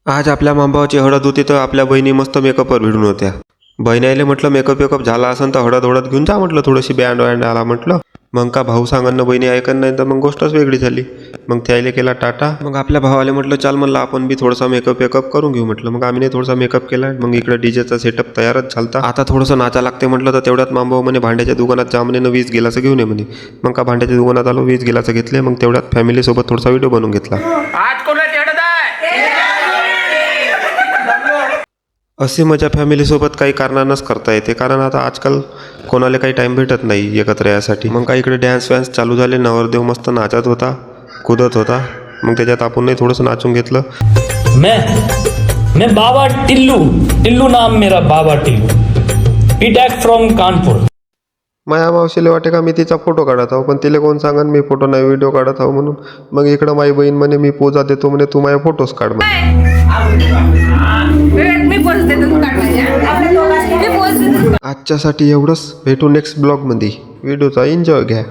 आज आपल्या मांबावाची हळद होती तर आपल्या बहिणी मस्त मेकअपवर भिडून होत्या. बहिणाईले म्हटलं मेकअप झाला असेल तर हळद हळद घेऊन जा म्हटलं, थोडीशी बँड वँड आला म्हटलं. मग का भाऊ सांगणं बहिणी ऐकन नाही तर मग गोष्टच वेगळी झाली. मग त्याला केला टाटा. मग आपल्या भावाला म्हटलं चाल म्हणलं आपण बी थोडासा मेकअप करून घेऊ म्हटलं. मग आम्ही थोडासा मेकअप केला. मग इकडे डीजेचा सेटअप तयारच झालता. आता थोडंसं नाचा लागते म्हटलं तर तेवढ्यात मांबाव म्हणे भांड्याच्या दुकानात जा म्हणे 20 गिलासं घेऊन ये म्हणे. मग का भांड्याच्या दुकानात आलो, 20 गिलासं घेतले. मग तेवढ्यात फॅमिलीसोबत थोडासा व्हिडिओ बनवून घेतला. आज कोणाची हळद आहे? अशी मजा फॅमिलीसोबत काही कारणानंच करता येते, कारण आता आजकाल कोणाला काही टाईम भेटत नाही एकत्र यासाठी. मग काही इकडे डॅन्स वॅन्स चालू झाले. नवरदेव मस्त नाचत होता, कुदत होता. मग त्याच्यात आपणही थोडंसं नाचून घेतलं. मैं बाबा टिल्लू नाम मेरा बाबा टिल्लू पीटैक फ्रॉम कानपुर. माया मावशीला वाटे का मी तिचा फोटो काढत आहो, पण तिला कोण सांगन मी फोटो नाही व्हिडिओ काढत आहो म्हणून. मग इकडं माझी बहीण म्हणे मी पोजा देतो म्हणे, तू माझ्या फोटोज काढ म्हणे. आजच्यासाठी एवढंच. भेटू नेक्स्ट ब्लॉगमध्ये. व्हिडिओचा एन्जॉय घ्या.